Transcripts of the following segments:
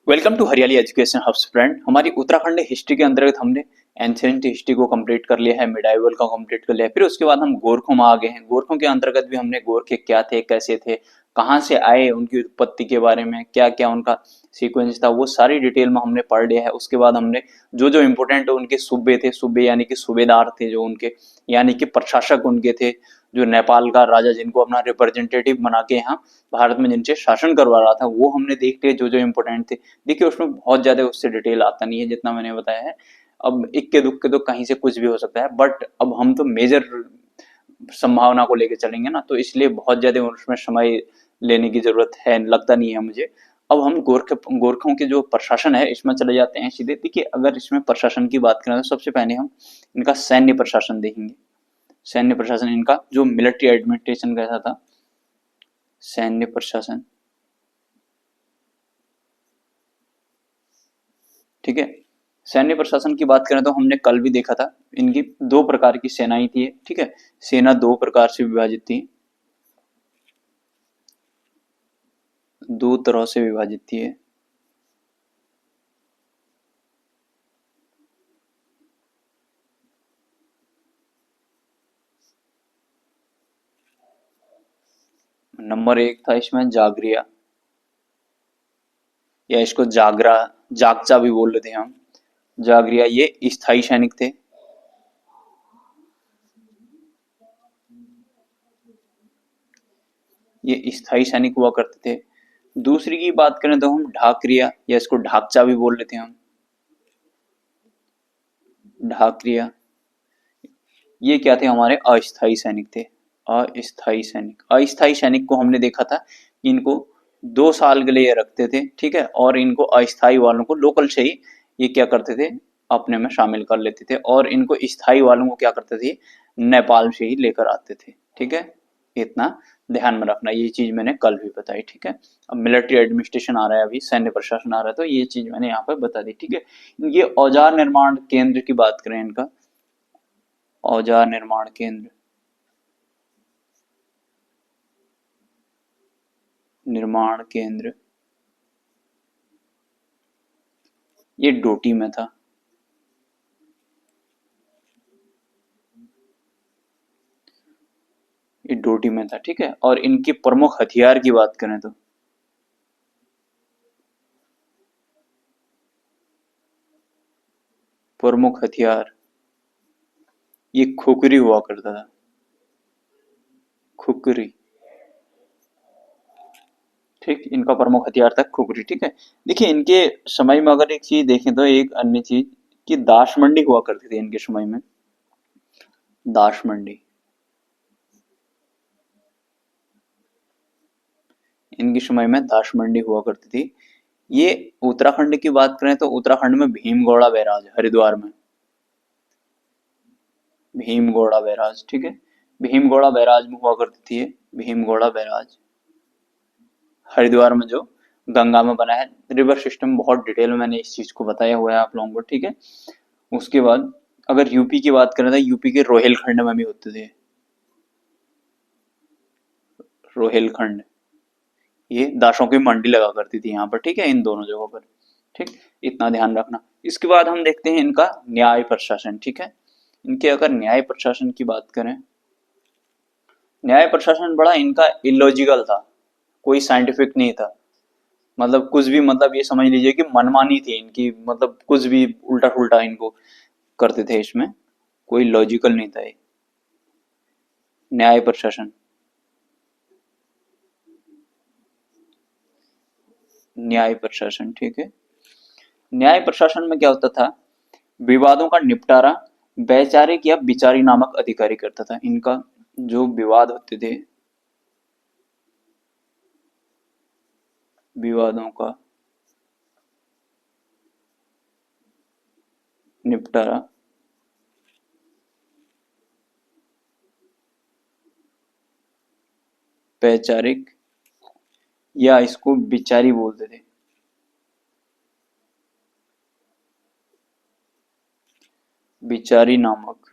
Welcome to हरियाली education hubs friend. हमारी Uttarakhand history के अंतर्गत हमने एंशिएंट हिस्ट्री को कंप्लीट कर लिया है, मिडाइवल का कंप्लीट कर लिया है। फिर उसके बाद हम गोरखों में आ गए हैं। गोरखों के अंतर्गत भी हमने गोरखे क्या थे, कैसे थे, कहाँ से आए, उनकी उत्पत्ति के बारे में क्या क्या उनका सीक्वेंस था, वो सारी डिटेल में हमने पढ़ लिया है। उसके बाद हमने जो जो इम्पोर्टेंट उनके सूबे थे, सूबे यानी कि सूबेदार थे जो उनके, यानी कि प्रशासक उनके थे, जो नेपाल का राजा जिनको अपना रिप्रेजेंटेटिव बना के यहाँ भारत में जिनसे शासन करवा रहा था, वो हमने देख लिया जो जो इम्पोर्टेंट थे। देखिए उसमें बहुत ज्यादा उससे डिटेल आता नहीं है जितना मैंने बताया है। अब इक्के दुक्के तो कहीं से कुछ भी हो सकता है, बट अब हम तो मेजर संभावना को लेकर चलेंगे ना, तो इसलिए बहुत ज्यादा उसमें समय लेने की जरूरत है लगता नहीं है मुझे। अब हम गोरखों के जो प्रशासन है इसमें चले जाते हैं सीधे। देखिए अगर इसमें प्रशासन की बात करें तो सबसे पहले हम इनका सैन्य प्रशासन देखेंगे। सैन्य प्रशासन इनका जो मिलिट्री एडमिनिस्ट्रेशन कैसा था, सैन्य प्रशासन, ठीक है। सैन्य प्रशासन की बात करें तो हमने कल भी देखा था, इनकी दो प्रकार की सेनाएं थी, ठीक है। सेना दो प्रकार से विभाजित थी, दो तरह से विभाजित थी। नंबर एक था इसमें जागरिया, या इसको जागरा, जागचा भी बोल लेते हैं हम। जागरिया ये स्थायी सैनिक थे। ये स्थायी सैनिक हुआ करते थे। दूसरी की बात करें तो हम ढाकरिया, या इसको ढाकचा भी बोल लेते हैं हम। ढाकरिया ये क्या थे, हमारे अस्थायी सैनिक थे। अस्थायी सैनिक, अस्थायी सैनिक को हमने देखा था कि इनको 2 साल के लिए रखते थे, ठीक है। और इनको अस्थायी वालों को लोकल से ही ये क्या करते थे, अपने में शामिल कर लेते थे। और इनको स्थायी वालों को क्या करते थे, नेपाल से ही लेकर आते थे, ठीक है। इतना ध्यान में रखना, ये चीज मैंने कल भी बताई, ठीक है। अब मिलिट्री एडमिनिस्ट्रेशन आ रहा है, अभी सैन्य प्रशासन आ रहा है, तो ये चीज मैंने यहाँ पर बता दी, ठीक है। ये औजार निर्माण केंद्र की बात करें, इनका औजार निर्माण केंद्र, निर्माण केंद्र, ये डोटी में था। ये डोटी में था, ठीक है। और इनके प्रमुख हथियार की बात करें तो प्रमुख हथियार, ये खुकरी हुआ करता था, खुकरी, ठीक। इनका प्रमुख हथियार था खुकरी, ठीक है। देखिए इनके समय में अगर एक चीज देखें तो एक अन्य चीज कि दास मंडी हुआ करती थी इनके समय में। दास मंडी, इनके समय में दास मंडी हुआ करती थी। ये उत्तराखंड की बात करें तो उत्तराखंड में भीमगौड़ा बैराज, हरिद्वार में भीमगौड़ा बैराज, ठीक है। भीमगौड़ा बैराज में हुआ करती थी ये, भीमगौड़ा बैराज हरिद्वार में जो गंगा में बना है। रिवर सिस्टम बहुत डिटेल में मैंने इस चीज को बताया हुआ है आप लोगों को, ठीक है। उसके बाद अगर यूपी की बात करें तो यूपी के रोहिलखंड में भी होते थे, रोहिलखंड, ये दासों की मंडी लगा करती थी यहाँ पर, ठीक है, इन दोनों जगहों पर, ठीक। इतना ध्यान रखना। इसके बाद हम देखते हैं इनका न्याय प्रशासन, ठीक है। इनके अगर न्याय प्रशासन की बात करें, न्याय प्रशासन बड़ा इनका इलॉजिकल था, कोई साइंटिफिक नहीं था। मतलब कुछ भी, मतलब ये समझ लीजिए कि मनमानी थी इनकी, मतलब कुछ भी उल्टा पुल्टा इनको करते थे, इसमें कोई लॉजिकल नहीं था ये। न्याय प्रशासन, न्याय प्रशासन, ठीक है। न्याय प्रशासन में क्या होता था, विवादों का निपटारा वैचारिक या विचारी नामक अधिकारी करता था। इनका जो विवाद होते थे, विवादों का निपटारा वैचारिक, या इसको विचारी बोलते थे, विचारी नामक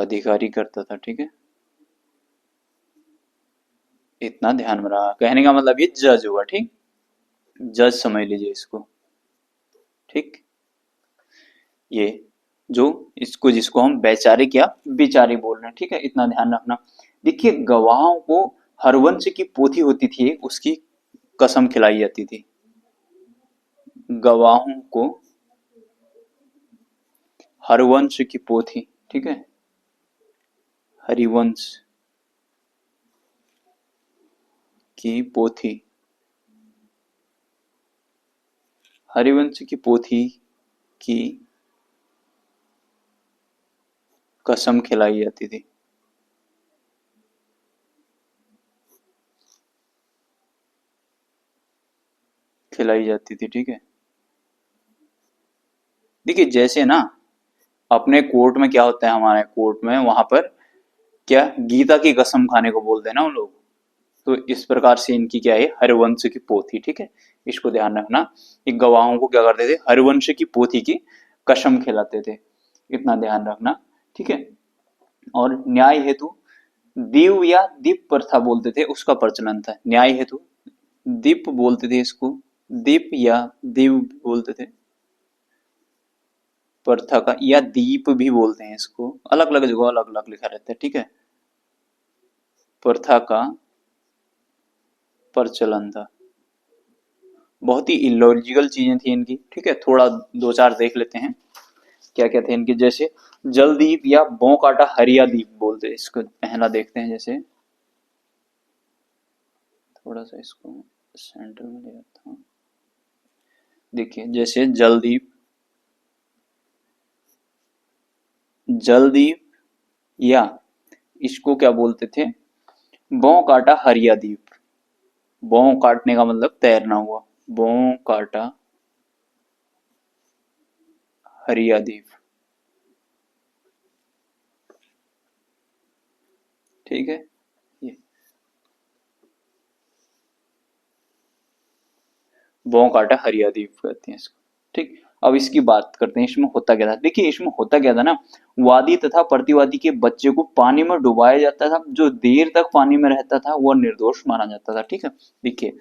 अधिकारी करता था, ठीक है, इतना ध्यान में रहा। कहने का मतलब ये जज हुआ, ठीक, जज समझ लीजिए इसको, ठीक। ये जो इसको जिसको हम वैचारिक या विचारी बोल रहे हैं, ठीक है, इतना ध्यान रखना। देखिए गवाहों को हरवंश की पोथी होती थी, उसकी कसम खिलाई जाती थी। गवाहों को हरवंश की पोथी, ठीक है, हरिवंश की पोथी, हरिवंश की पोथी की कसम खिलाई जाती थी। खिलाई जाती थी, ठीक है। देखिए जैसे ना अपने कोर्ट में क्या होता है, हमारे कोर्ट में वहां पर क्या गीता की कसम खाने को बोलते हैं ना उन लोग, तो इस प्रकार से इनकी क्या है, हरवंश की पोथी, ठीक है, इसको ध्यान रखना। ये गवाहों को क्या करते थे, हरवंश की पोथी की कसम खिलाते थे, इतना ध्यान रखना, ठीक है। और न्याय हेतु दीव या दीप प्रथा बोलते थे, उसका प्रचलन था। न्याय हेतु दीप बोलते थे इसको, दीप या दीव बोलते थे, प्रथा का, या दीप भी बोलते हैं इसको, अलग अलग जगह अलग अलग लिखा रहता है, ठीक है। प्रथा का प्रचलन था। बहुत ही इलॉजिकल चीजें थी इनकी, ठीक है, थोड़ा दो चार देख लेते हैं क्या क्या थे इनके। जैसे जलदीप या बौ काटा हरिया दीप बोलते हैं इसको, पहला देखते हैं। जैसे थोड़ा सा इसको सेंटर में ले आता हूँ। देखिए जैसे जलदीप, जलदीप या इसको क्या बोलते थे, बौ काटा हरिया दीप। बौ काटने का मतलब तैरना हुआ, बौ काटा हरिया दीप, ठीक है। ये बौ काटा हरिया दीप कहते हैं इसको, ठीक। अब इसकी बात करते हैं, इसमें होता क्या था। देखिए इसमें होता क्या था ना, वादी तथा प्रतिवादी के बच्चे को पानी में डुबाया जाता था। जो देर तक पानी में रहता था वह निर्दोष माना जाता था, ठीक है। देखिए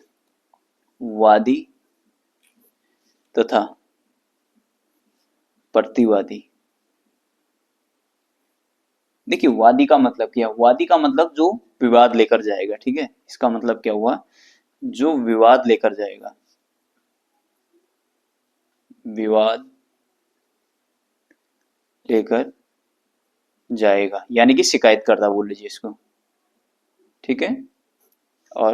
वादी तथा प्रतिवादी, देखिए वादी का मतलब क्या, वादी का मतलब जो विवाद लेकर जाएगा, ठीक है। इसका मतलब क्या हुआ, जो विवाद लेकर जाएगा, विवाद लेकर जाएगा, यानी कि शिकायतकर्ता बोल लीजिए इसको, ठीक है। और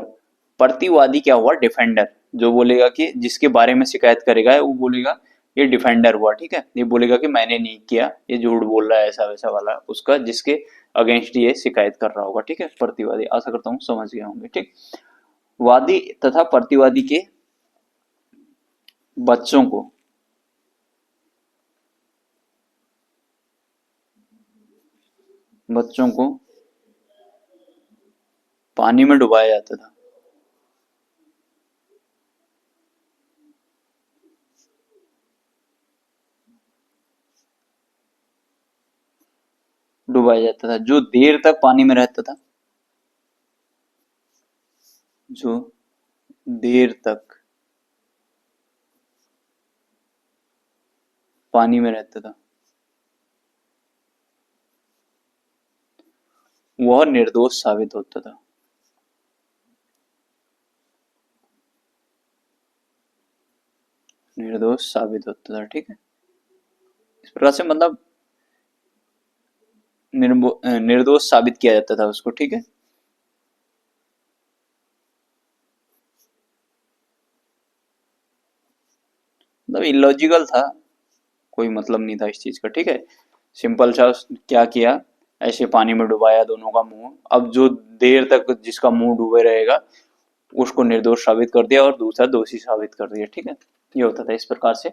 प्रतिवादी क्या हुआ, डिफेंडर, जो बोलेगा कि जिसके बारे में शिकायत करेगा वो बोलेगा ये डिफेंडर हुआ, ठीक है। ये बोलेगा कि मैंने नहीं किया, ये झूठ बोल रहा है, ऐसा वैसा वाला उसका, जिसके अगेंस्ट ये शिकायत कर रहा होगा, ठीक है, प्रतिवादी। आशा करता हूँ समझ गए होंगे, ठीक। वादी तथा प्रतिवादी के बच्चों को बच्चों को पानी में डुबाया जाता था। डुबाया जाता था जो देर तक पानी में रहता था, जो देर तक पानी में रहता था वह निर्दोष साबित होता था। निर्दोष साबित होता था, ठीक है। इस प्रकार से मतलब निर्दोष साबित किया जाता था उसको, ठीक है। मतलब इलॉजिकल था, कोई मतलब नहीं था इस चीज का, ठीक है। सिंपल सा क्या किया, ऐसे पानी में डुबाया दोनों का मुंह, अब जो देर तक जिसका मुंह डूबे रहेगा उसको निर्दोष साबित कर दिया और दूसरा दोषी साबित कर दिया, ठीक है। ये होता था इस प्रकार से,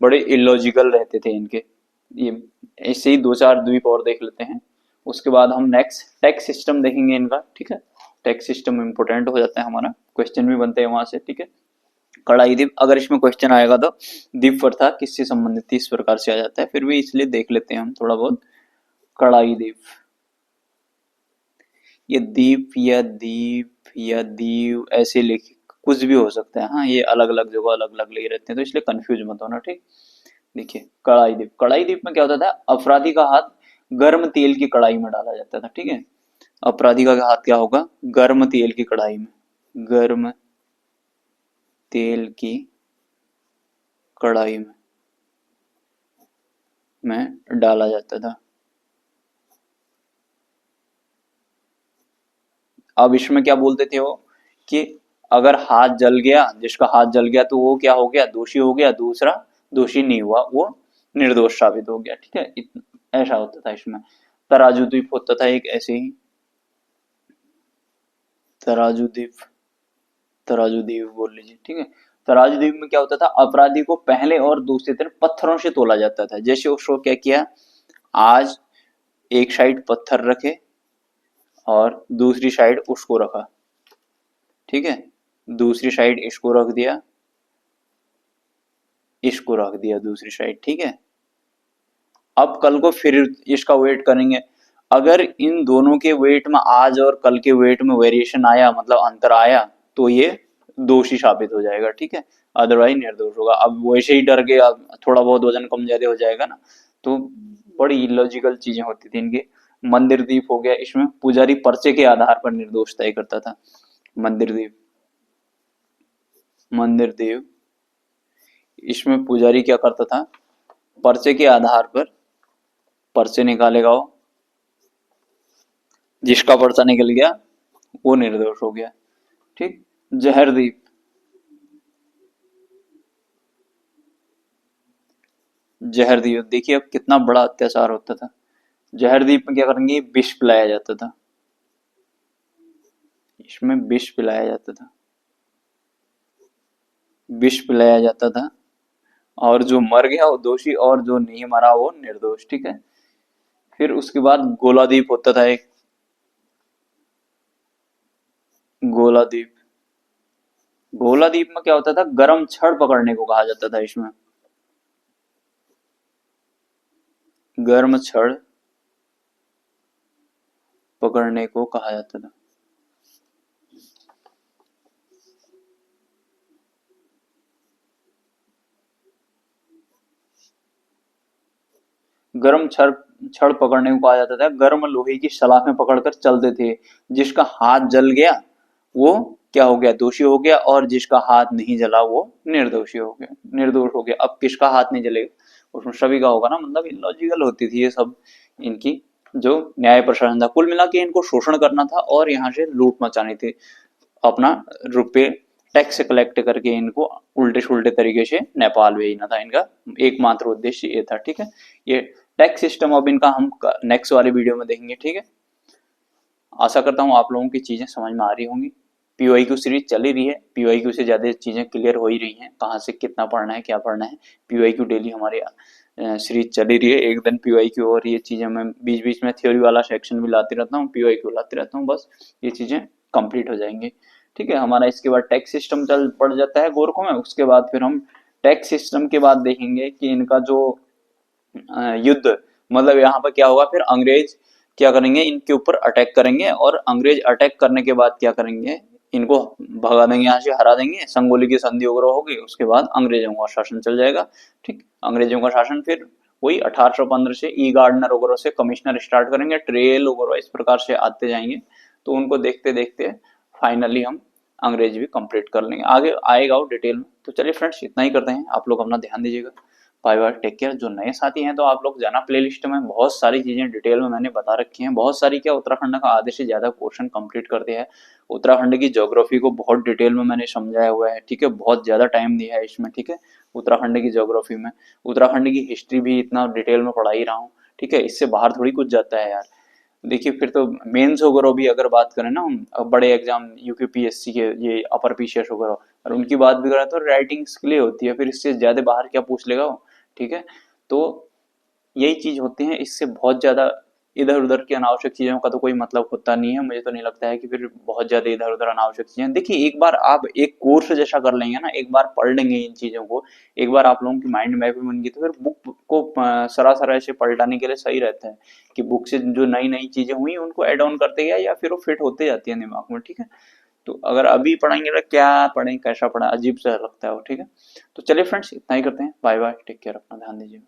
बड़े इलॉजिकल रहते थे इनके ये। ऐसे ही दो चार द्वीप और देख लेते हैं, उसके बाद हम नेक्स्ट टैक्स सिस्टम देखेंगे इनका, ठीक है। टैक्स सिस्टम इंपोर्टेंट हो जाता है हमारा, क्वेश्चन भी बनते हैं वहां से, ठीक है। कड़ाई द्वीप, अगर इसमें क्वेश्चन आएगा तो द्वीप प्रथा किससे संबंधित थी, इस प्रकार से आ जाता है, फिर भी इसलिए देख लेते हैं हम थोड़ा बहुत। कड़ाई द्वीप, ये दीप या दीप या दीव ऐसे लिख कुछ भी हो सकता है। हाँ, ये अलग अलग जगह अलग अलग लिखे रहते हैं, तो इसलिए कंफ्यूज मत होना, ठीक। देखिए कड़ाई द्वीप, कड़ाई द्वीप में क्या होता था, अपराधी का हाथ गर्म तेल की कड़ाई में डाला जाता था, ठीक है। अपराधी का हाथ क्या होगा, गर्म तेल की कड़ाई में, गर्म तेल की कड़ाई में डाला जाता था। अब इसमें क्या बोलते थे वो, कि अगर हाथ जल गया, जिसका हाथ जल गया तो वो क्या हो गया, दोषी हो गया, दूसरा दोषी नहीं हुआ, वो निर्दोष साबित हो गया, ठीक है। ऐसा होता था इसमें। तराजू द्वीप होता था एक ऐसे ही, तराजू द्वीप, तराजू द्वीप बोल लीजिए, ठीक है। तराजू द्वीप में क्या होता था, अपराधी को पहले और दूसरी तरफ पत्थरों से तोला जाता था। जैसे उसको क्या किया, आज एक साइड पत्थर रखे और दूसरी साइड उसको रखा, ठीक है। दूसरी साइड इसको रख दिया, इसको रख दिया दूसरी साइड, ठीक है। अब कल को फिर इसका वेट करेंगे, अगर इन दोनों के वेट में आज और कल के वेट में वेरिएशन आया, मतलब अंतर आया, तो ये दोषी साबित हो जाएगा, ठीक है। अदरवाइज निर्दोष होगा। अब वैसे ही डर के अब थोड़ा बहुत वजन कम ज्यादा हो जाएगा ना, तो बड़ी इलॉजिकल चीजें होती थी इनकी। मंदिर द्वीप हो गया, इसमें पुजारी पर्चे के आधार पर निर्दोष तय करता था। मंदिर द्वीप, मंदिर द्वीप, इसमें पुजारी क्या करता था, पर्चे के आधार पर पर्चे निकालेगा वो, जिसका पर्चा निकल गया वो निर्दोष हो गया, ठीक। जहरदीप, जहरदीप देखिए अब कितना बड़ा अत्याचार होता था। जहरदीप में क्या करेंगे, विष पिलाया जाता था, इसमें विष पिलाया जाता था, विष पिलाया जाता था, और जो मर गया वो दोषी और जो नहीं मरा वो निर्दोष, ठीक है। फिर उसके बाद गोलादीप होता था एक, गोलादीप, गोलादीप में क्या होता था, गर्म छड़ पकड़ने को कहा जाता था इसमें, गर्म छड़ पकड़ने को कहा जाता था। गर्म छड़ छड़ पकड़ने को कहा जाता था, गर्म लोहे की सलाखें पकड़कर चलते थे। जिसका हाथ जल गया वो क्या हो गया, दोषी हो गया, और जिसका हाथ नहीं जला वो निर्दोषी हो गया, निर्दोष हो गया। अब किसका हाथ नहीं जलेगा, उसमें सभी का होगा ना, मतलब इलॉजिकल होती थी ये सब इनकी जो न्याय प्रशासन था। कुल मिला के इनको शोषण करना था और यहाँ से लूट मचानी थी, अपना रुपए टैक्स कलेक्ट करके इनको उल्टे सुल्टे तरीके से नेपाल भेजना था, इनका एकमात्र उद्देश्य ये था, ठीक है। ये टैक्स सिस्टम अब इनका हम नेक्स्ट वाले वीडियो में देखेंगे, ठीक है। आशा करता हूँ आप लोगों की चीजें समझ में आ रही होंगी। पीवाईक्यू सीरीज चल ही रही है, पीवाईक्यू से ज्यादा चीजें क्लियर हो ही रही हैं, कहाँ से कितना पढ़ना है क्या पढ़ना है। पीवाईक्यू डेली हमारे सीरीज चल ही रही है, एक दिन पीवाईक्यू और ये चीजें मैं बीच बीच में थ्योरी वाला सेक्शन भी लाते रहता हूँ, पीवाईक्यू लाते रहता हूँ, बस ये चीजें कंप्लीट हो जाएंगी, ठीक है। हमारा इसके बाद टैक्स सिस्टम चल पड़ जाता है गोरखों में, उसके बाद फिर हम टैक्स सिस्टम के बाद देखेंगे कि इनका जो युद्ध, मतलब यहाँ पर क्या होगा, फिर अंग्रेज क्या करेंगे, इनके ऊपर अटैक करेंगे, और अंग्रेज अटैक करने के बाद क्या करेंगे, इनको भगा देंगे, यहाँ से हरा देंगे, संगोली की संधि वगैरह होगी, उसके बाद अंग्रेजों का शासन चल जाएगा, ठीक। अंग्रेजों का शासन फिर वही 1815 से ई गार्डनर वगैरह से कमिश्नर स्टार्ट करेंगे, ट्रेल वगैरह इस प्रकार से आते जाएंगे, तो उनको देखते देखते फाइनली हम अंग्रेज भी कंप्लीट कर लेंगे, आगे आएगा वो डिटेल में। तो चलिए फ्रेंड्स, इतना ही करते हैं, आप लोग अपना ध्यान दीजिएगा, बाय बाय, टेक केयर। जो नए साथी हैं तो आप लोग जाना प्लेलिस्ट में, बहुत सारी चीजें डिटेल में मैंने बता रखी हैं, बहुत सारी, क्या उत्तराखंड का आधे से ज्यादा पोर्शन कंप्लीट कर दिया है। उत्तराखंड की ज्योग्राफी को बहुत डिटेल में मैंने समझाया हुआ है, ठीक है, बहुत ज्यादा टाइम दिया है इसमें, ठीक है। उत्तराखंड की ज्योग्राफी में, उत्तराखंड की हिस्ट्री भी इतना डिटेल में पढ़ा ही रहा हूँ, ठीक है, इससे बाहर थोड़ी कुछ जाता है यार। देखिए फिर तो मेंस वगैरह भी अगर बात करें ना हम, बड़े एग्जाम यूपीपीएससी के, ये अपर पीसीएस वगैरह, और उनकी बात भी करें तो राइटिंग स्किल होती है, फिर इससे ज्यादा बाहर क्या पूछ लेगा वो, ठीक है। तो यही चीज होती है, इससे बहुत ज्यादा इधर उधर की अनावश्यक चीजों का तो कोई मतलब होता नहीं है। मुझे तो नहीं लगता है कि फिर बहुत ज्यादा इधर उधर अनावश्यक चीजें, देखिए एक बार आप एक कोर्स जैसा कर लेंगे ना, एक बार पढ़ लेंगे इन चीजों को, एक बार आप लोगों की माइंड मैप बन गई, तो फिर बुक को सरासर ऐसे पलटाने के लिए सही रहता है कि बुक से जो नई नई चीजें हुई उनको एड ऑन करते गया या फिर वो फिट होते जाती है दिमाग में, ठीक है। तो अगर अभी पढ़ेंगे तो क्या पढ़ें कैसा पढ़ा, अजीब सा लगता है वो, ठीक है। तो चलिए फ्रेंड्स, इतना ही करते हैं, बाय बाय, टेक केयर, अपना ध्यान दीजिए।